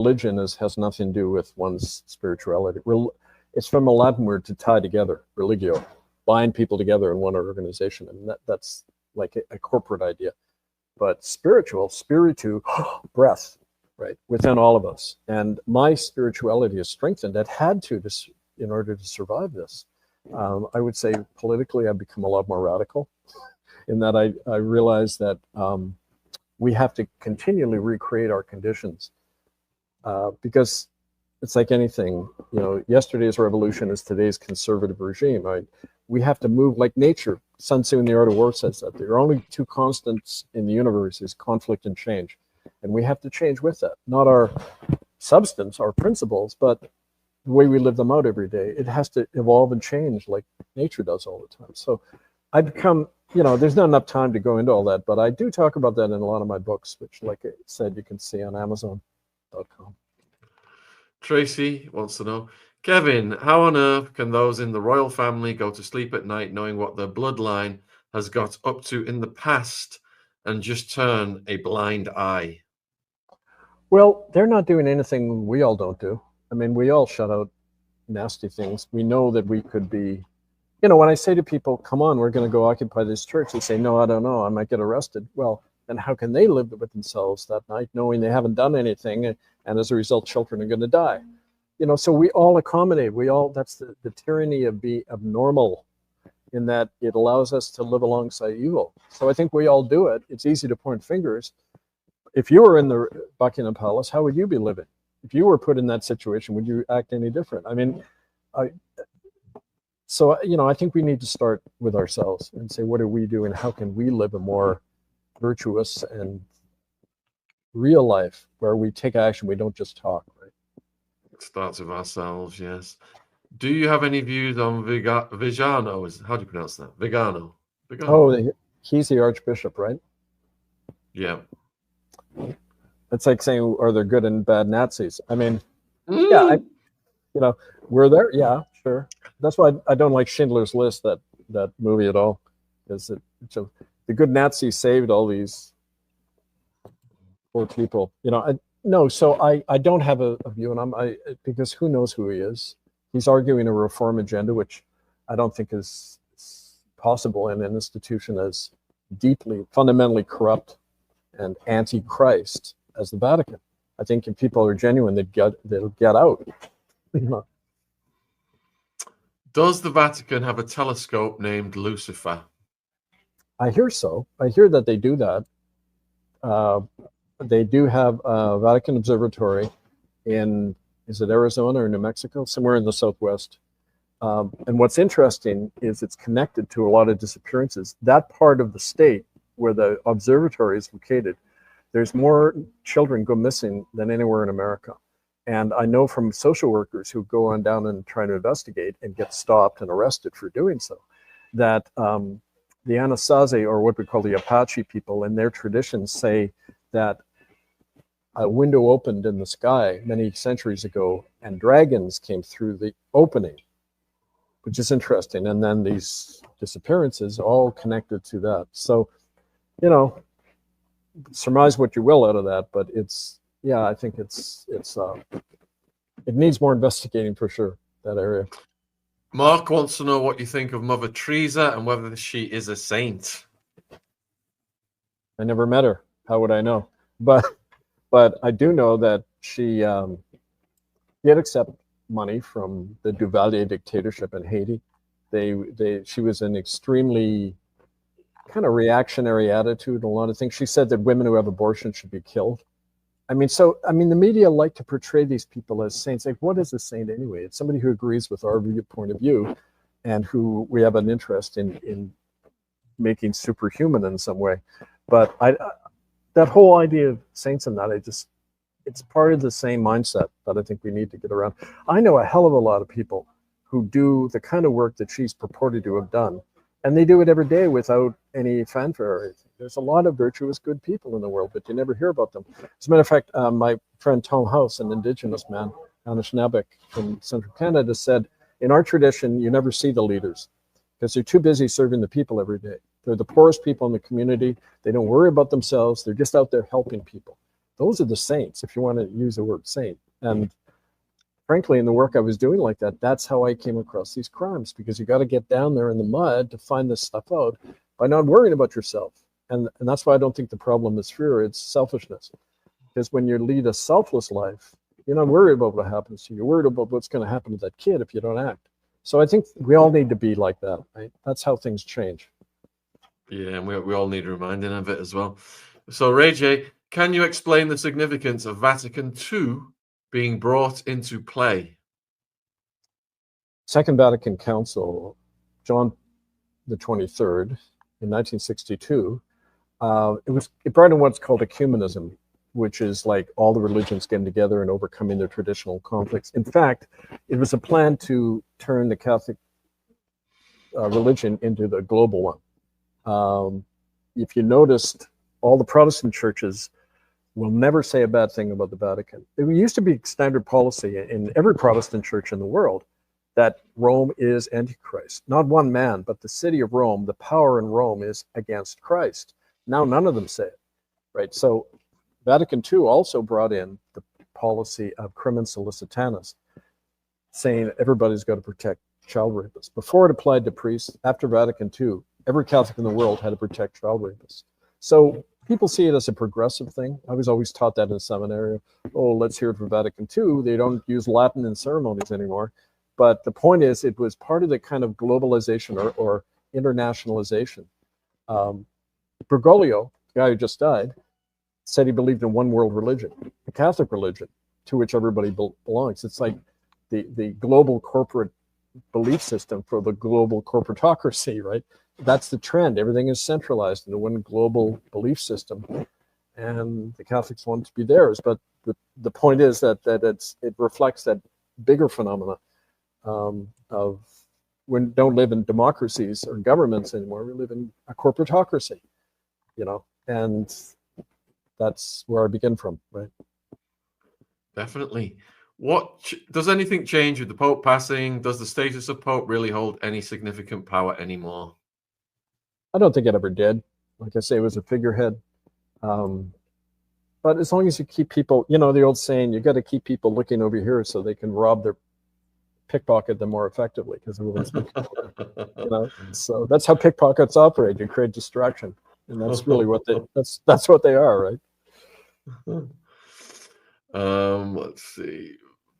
religion has nothing to do with one's spirituality. It's from a Latin word to tie together, religio, bind people together in one organization, and that's like a corporate idea. But spiritu, breath, right, within all of us. And my spirituality is strengthened. It had to in order to survive this. I would say politically, I've become a lot more radical in that I realize that we have to continually recreate our conditions because it's like anything, yesterday's revolution is today's conservative regime, right? We have to move like nature. Sun Tzu in The Art of War says that there are only two constants in the universe is conflict and change. And we have to change with that, not our substance, our principles, but the way we live them out every day. It has to evolve and change like nature does all the time. So I become, there's not enough time to go into all that, but I do talk about that in a lot of my books, which, like I said, you can see on Amazon.com. Tracy wants to know, Kevin, how on earth can those in the royal family go to sleep at night knowing what their bloodline has got up to in the past and just turn a blind eye? Well, they're not doing anything we all don't do. I mean, we all shut out nasty things. We know that we could be, when I say to people, come on, we're going to go occupy this church, they say, no, I don't know, I might get arrested. Well, then how can they live with themselves that night knowing they haven't done anything, and as a result, children are going to die? So we all accommodate. That's the tyranny of being abnormal, in that it allows us to live alongside evil. So I think we all do it. It's easy to point fingers. If you were in the Buckingham Palace, how would you be living? If you were put in that situation, would you act any different? I mean, I think we need to start with ourselves and say, what are we doing? How can we live a more virtuous and real life where we take action, we don't just talk, right? It starts with ourselves, yes. Do you have any views on Vigano? How do you pronounce that? Vigano. Oh, he's the Archbishop, right? Yeah. It's like saying, are there good and bad Nazis? I mean, yeah, we're there. Yeah, sure. That's why I don't like Schindler's List, that movie at all, because the good Nazis saved all these poor people. So I don't have a view on him, because who knows who he is. He's arguing a reform agenda, which I don't think is possible in an institution as deeply, fundamentally corrupt and anti-Christ as the Vatican. I think if people are genuine, they'll get out. Does the Vatican have a telescope named Lucifer? I hear so. I hear that they do that. They do have a Vatican Observatory in, is it Arizona or New Mexico? Somewhere in the Southwest. And what's interesting is it's connected to a lot of disappearances. That part of the state where the observatory is located, there's more children go missing than anywhere in America. And I know from social workers who go on down and try to investigate and get stopped and arrested for doing so, that the Anasazi, or what we call the Apache people, in their traditions say that a window opened in the sky many centuries ago and dragons came through the opening, which is interesting. And then these disappearances all connected to that. So, surmise what you will out of that, but I think it needs more investigating for sure, that area. Mark wants to know what you think of Mother Teresa and whether she is a saint. I never met her. How would I know? But I do know that she did accept money from the Duvalier dictatorship in Haiti. She was an extremely kind of reactionary attitude, a lot of things. She said that women who have abortion should be killed. I mean, the media like to portray these people as saints. Like, what is a saint anyway? It's somebody who agrees with our point of view and who we have an interest in making superhuman in some way. But that whole idea of saints and that, it's part of the same mindset that I think we need to get around. I know a hell of a lot of people who do the kind of work that she's purported to have done, and they do it every day without any fanfare or anything. There's a lot of virtuous, good people in the world, but you never hear about them. As a matter of fact, my friend Tom House, an Indigenous man, Anishinaabe from Central Canada, said, in our tradition, you never see the leaders because they're too busy serving the people every day. They're the poorest people in the community. They don't worry about themselves. They're just out there helping people. those are the saints, if you want to use the word saint. And frankly, in the work I was doing like that, that's how I came across these crimes, because you got to get down there in the mud to find this stuff out by not worrying about yourself. And that's why I don't think the problem is fear, it's selfishness. Because when you lead a selfless life, you're not worried about what happens to you. You're worried about what's going to happen to that kid if you don't act. So I think we all need to be like that, right? That's how things change. Yeah, and we all need reminding of it as well. So, Ray J, can you explain the significance of Vatican II being brought into play? Second Vatican Council, John the 23rd, in 1962, it brought in what's called ecumenism, which is like all the religions getting together and overcoming their traditional conflicts. In fact, it was a plan to turn the Catholic religion into the global one. If you noticed, all the Protestant churches will never say a bad thing about the Vatican. It used to be standard policy in every Protestant church in the world that Rome is Antichrist. Not one man, but the city of Rome, the power in Rome is against Christ. Now none of them say it, right? So Vatican II also brought in the policy of crimen solicitanis, saying everybody's got to protect child rapists. Before it applied to priests, after Vatican II, every Catholic in the world had to protect child rapists. So people see it as a progressive thing. I was always taught that in seminary. Oh, let's hear it from Vatican II. They don't use Latin in ceremonies anymore. But the point is, it was part of the kind of globalization or internationalization. Bergoglio, the guy who just died, said he believed in one world religion, the Catholic religion, to which everybody belongs. It's like the global corporate belief system for the global corporatocracy, right? That's the trend. Everything is centralized into one global belief system, and the Catholics want it to be theirs. But the point is that it reflects that bigger phenomena of we don't live in democracies or governments anymore. We live in a corporatocracy, and that's where I begin from, right? Definitely. Does anything change with the Pope passing? Does the status of Pope really hold any significant power anymore? I don't think it ever did. Like I say, it was a figurehead. But as long as you keep people, the old saying, you got to keep people looking over here so they can pickpocket them more effectively, because everyone's so that's how pickpockets operate. You create distraction, and that's really what that's what they are, right? Let's see.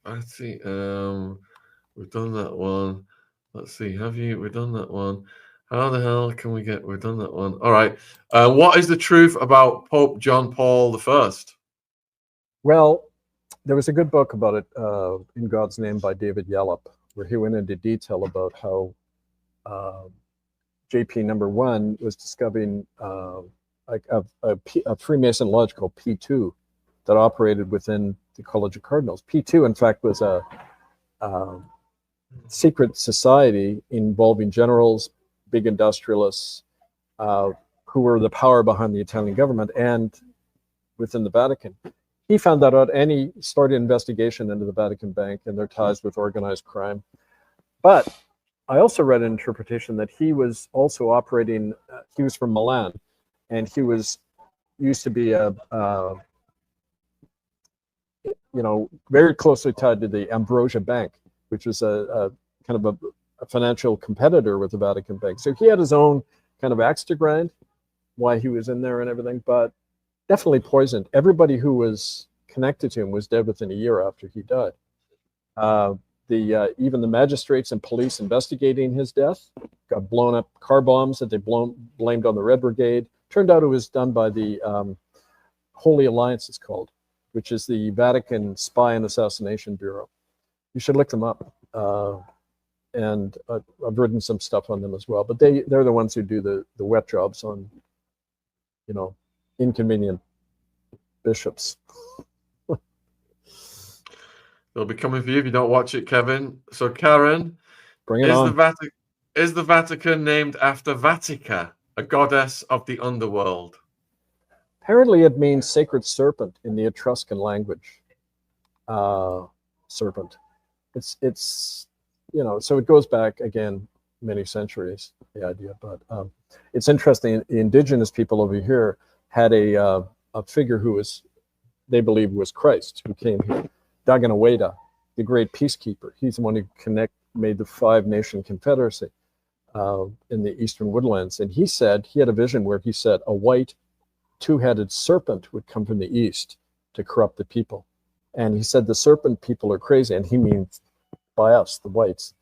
We've done that one. Let's see. We've done that one. How the hell can we've done that one. All right. What is the truth about Pope John Paul I? Well, there was a good book about it, In God's Name, by David Yallop, where he went into detail about how JP number 1 was discovering a Freemason lodge called P2 that operated within the College of Cardinals. P2, in fact, was a secret society involving generals, big industrialists, who were the power behind the Italian government and within the Vatican. He found that out, and he started an investigation into the Vatican Bank and their ties with organized crime. But I also read an interpretation that he was also operating, he was from Milan, and he used to be very closely tied to the Ambrosia Bank, which was a kind of a financial competitor with the Vatican Bank. So he had his own kind of axe to grind, why he was in there and everything, but definitely poisoned. Everybody who was connected to him was dead within a year after he died. Even the magistrates and police investigating his death got blown up car bombs that they blamed on the Red Brigade. Turned out it was done by the Holy Alliance, it's called, which is the Vatican Spy and Assassination Bureau. You should look them up. And I've written some stuff on them as well. But they're the ones who do the wet jobs on, inconvenient bishops. They'll be coming for you if you don't watch it, Kevin. So, Karen, bring it on. Is the Vatican named after Vatica, a goddess of the underworld? Apparently, it means sacred serpent in the Etruscan language. Serpent. It's so it goes back again many centuries, the idea. But it's interesting. The indigenous people over here had a figure who was they believe was Christ who came here. Daganaweda, the great peacekeeper, he's the one who made the 5-nation confederacy in the eastern woodlands. And he said, he had a vision where he said a white 2-headed serpent would come from the east to corrupt the people. And he said the serpent people are crazy, and he means by us, the whites,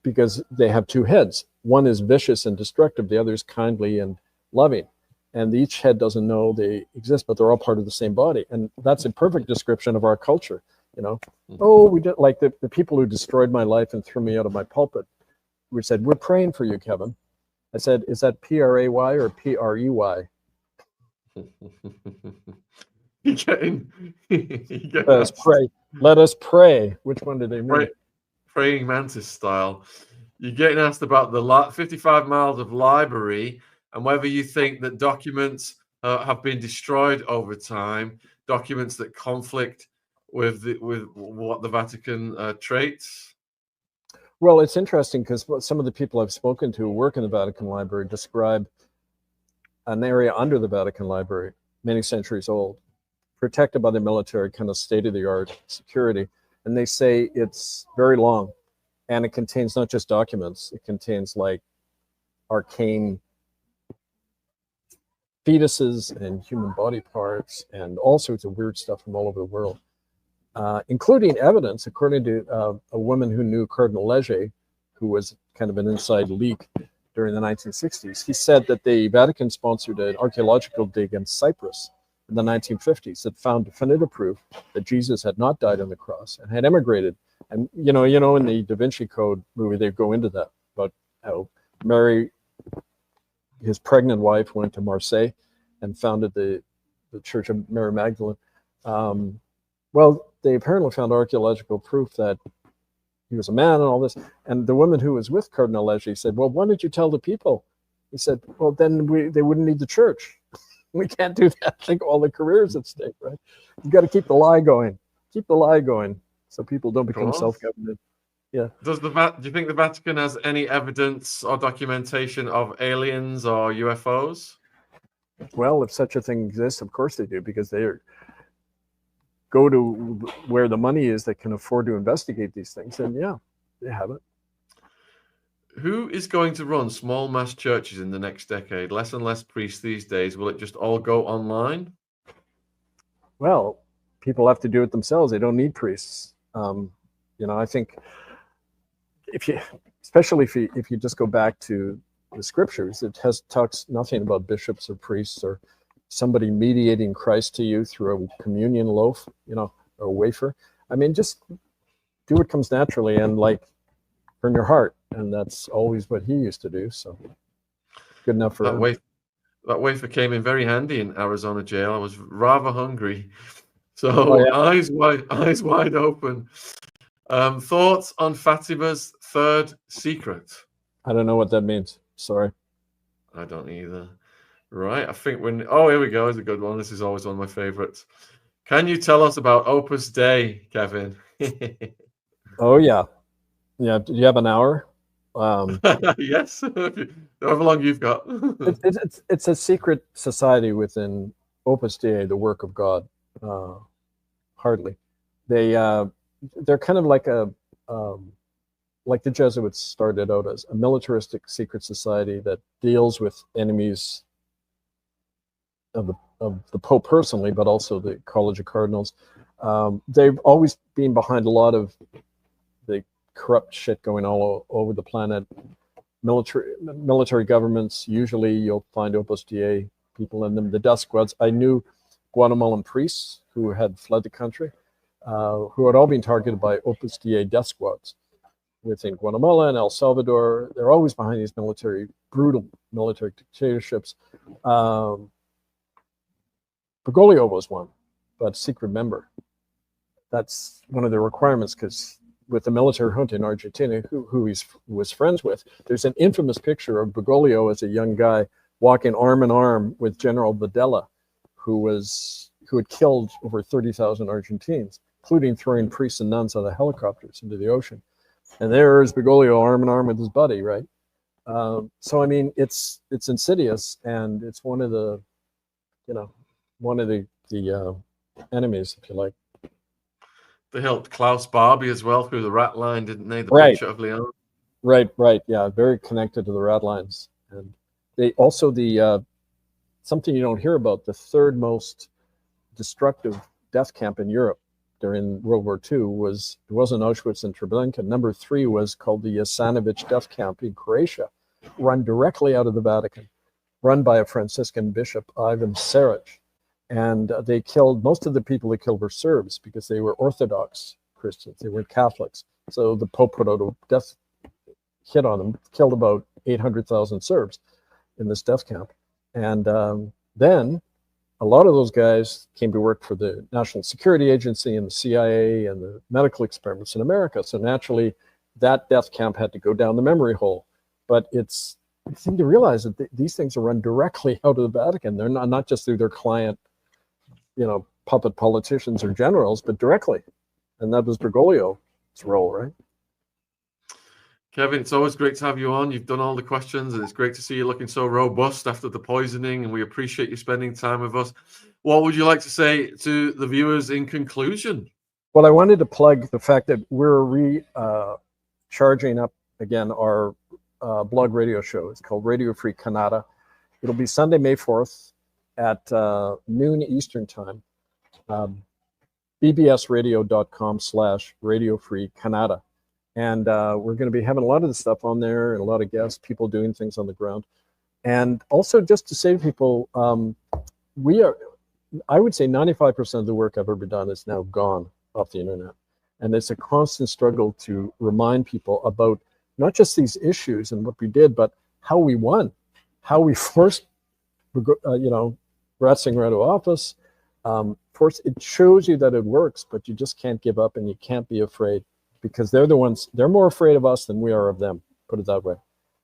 because they have 2 heads. One is vicious and destructive, the other is kindly and loving. And each head doesn't know they exist, but they're all part of the same body. And that's a perfect description of our culture. You know, oh, we did, like the people who destroyed my life and threw me out of my pulpit. We said, we're praying for you, Kevin. I said, is that P-R-A-Y or P-R-E-Y? You're getting Let us pray. Let us pray. Which one did they mean? Praying mantis style. You're getting asked about the 55 miles of library and whether you think that documents have been destroyed over time, documents that conflict with what the Vatican traits. Well, it's interesting because some of the people I've spoken to who work in the Vatican Library describe an area under the Vatican Library, many centuries old, protected by the military, kind of state-of-the-art security. And they say it's very long, and it contains not just documents, it contains like arcane fetuses and human body parts and all sorts of weird stuff from all over the world, including evidence, according to a woman who knew Cardinal Legge, who was kind of an inside leak during the 1960s. He said that the Vatican sponsored an archaeological dig in Cyprus in the 1950s that found definitive proof that Jesus had not died on the cross and had emigrated. And you know, in the Da Vinci Code movie, they go into that about how Mary, his pregnant wife, went to Marseille and founded the Church of Mary Magdalene. Well, they apparently found archaeological proof that he was a man and all this. And the woman who was with Cardinal Legge said, well, why didn't you tell the people? He said, well, then they wouldn't need the church. We can't do that. Think all the careers at stake, right? You got to keep the lie going. Keep the lie going so people don't become self-governed. Yeah. Do you think the Vatican has any evidence or documentation of aliens or UFOs? Well, if such a thing exists, of course they do, because they go to where the money is that can afford to investigate these things. And yeah, they have it. Who is going to run small mass churches in the next decade? Less and less priests these days. Will it just all go online? Well, people have to do it themselves. They don't need priests. I think especially if you just go back to the scriptures, it talks nothing about bishops or priests or somebody mediating Christ to you through a communion loaf, or a wafer. I mean, just do what comes naturally and from your heart. And that's always what he used to do. So good enough for him. That wafer came in very handy in Arizona jail. I was rather hungry. So eyes wide open. Thoughts on Fatima's third secret? I don't know what that means. Sorry. I don't either. Right. I think here we go. It's a good one. This is always one of my favorites. Can you tell us about Opus Dei, Kevin? Oh, yeah. Yeah. Do you have an hour? Yes. However long you've got. It's a secret society within Opus Dei, the work of God. Hardly. They're kind of like like the Jesuits started out as a militaristic secret society that deals with enemies of the Pope personally, but also the College of Cardinals. They've always been behind a lot of the corrupt shit going all over the planet. Military governments, usually you'll find Opus Dei people in them. The death squads. I knew Guatemalan priests who had fled the country, who had all been targeted by Opus Dei death squads within Guatemala and El Salvador. They're always behind these brutal military dictatorships. Bergoglio was one, but secret member. That's one of the requirements, because with the military junta in Argentina, who he was friends with, there's an infamous picture of Bergoglio as a young guy walking arm in arm with General Videla, who had killed over 30,000 Argentines, including throwing priests and nuns out of helicopters into the ocean. And there is Bergoglio arm in arm with his buddy, right? So I mean, it's insidious, and it's one of the enemies, if you like. They helped Klaus Barbie as well through the rat line, didn't they? The Right. picture of Leon. Right. Yeah, very connected to the rat lines. And they also, something you don't hear about, the third most destructive death camp in Europe during World War II it wasn't Auschwitz and Treblinka. Number 3 was called the Jasenovac death camp in Croatia, run directly out of the Vatican, run by a Franciscan bishop, Ivan Saric. And they killed, most of the people they killed were Serbs because they were Orthodox Christians. They weren't Catholics. So the Pope put out a death hit on them, killed about 800,000 Serbs in this death camp. And then a lot of those guys came to work for the National Security Agency and the CIA and the medical experiments in America. So naturally, that death camp had to go down the memory hole. But it's the thing to realize that these things are run directly out of the Vatican. They're not just through their client, puppet politicians or generals, but directly. And that was Bergoglio's role, right? Kevin, it's always great to have you on. You've done all the questions, and it's great to see you looking so robust after the poisoning, and we appreciate you spending time with us. What would you like to say to the viewers in conclusion? Well, I wanted to plug the fact that we're charging up again our blog radio show. It's called Radio Free Canada. It'll be Sunday, May 4th at noon Eastern time. bbsradio.com/Radio Free Canada. And we're going to be having a lot of the stuff on there and a lot of guests, people doing things on the ground. And also just to say to people, I would say 95% of the work I've ever done is now gone off the internet. And it's a constant struggle to remind people about not just these issues and what we did, but how we won, how we forced, Ratzinger out of office. It shows you that it works, but you just can't give up and you can't be afraid. Because they're more afraid of us than we are of them, put it that way,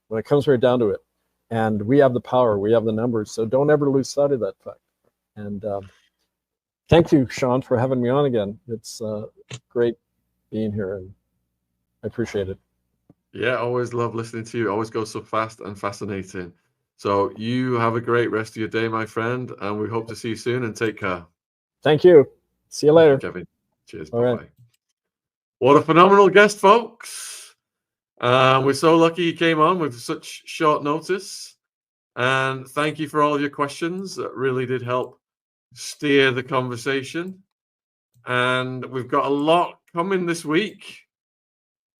when it comes right down to it. And we have the power, we have the numbers, so don't ever lose sight of that fact. And thank you, Sean, for having me on again. It's great being here, and I appreciate it. Yeah, always love listening to you. Always go so fast and fascinating. So you have a great rest of your day, my friend, and we hope to see you soon, and take care. Thank you. See you later. Kevin. Cheers. All Bye-bye. right. What a phenomenal guest, folks. We're so lucky he came on with such short notice. And thank you for all of your questions. That really did help steer the conversation. And we've got a lot coming this week,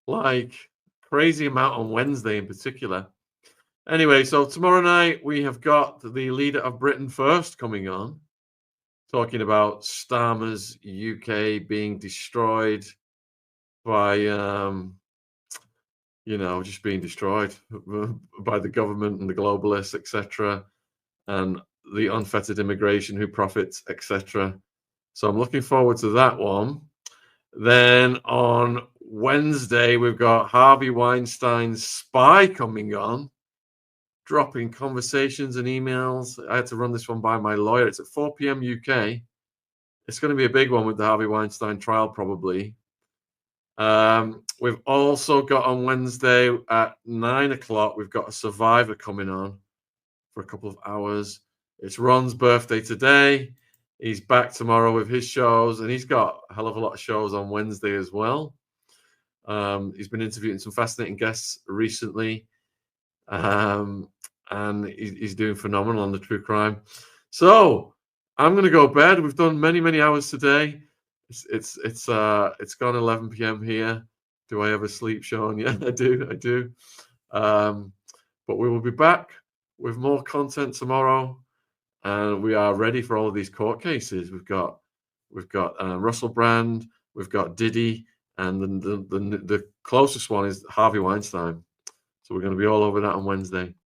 like crazy amount on Wednesday in particular. Anyway, so tomorrow night we have got the leader of Britain First coming on, talking about Starmer's UK being destroyed by just being destroyed by the government and the globalists, etc., and the unfettered immigration who profits, etc. So I'm looking forward to that one. Then on Wednesday we've got Harvey Weinstein's spy coming on, dropping conversations and emails. I had to run this one by my lawyer. It's at 4 p.m. UK. It's going to be a big one with the Harvey Weinstein trial, probably. We've also got on Wednesday at 9 o'clock, we've got a survivor coming on for a couple of hours. It's Ron's birthday today. He's back tomorrow with his shows, and he's got a hell of a lot of shows on Wednesday as well. He's been interviewing some fascinating guests recently, and he's doing phenomenal on the true crime. So I'm going to go to bed. We've done many, many hours today. It's gone 11 p.m. here. Do I ever sleep, Sean? Yeah, I do. But we will be back with more content tomorrow, and we are ready for all of these court cases. We've got Russell Brand, we've got Diddy, and the closest one is Harvey Weinstein. So we're going to be all over that on Wednesday.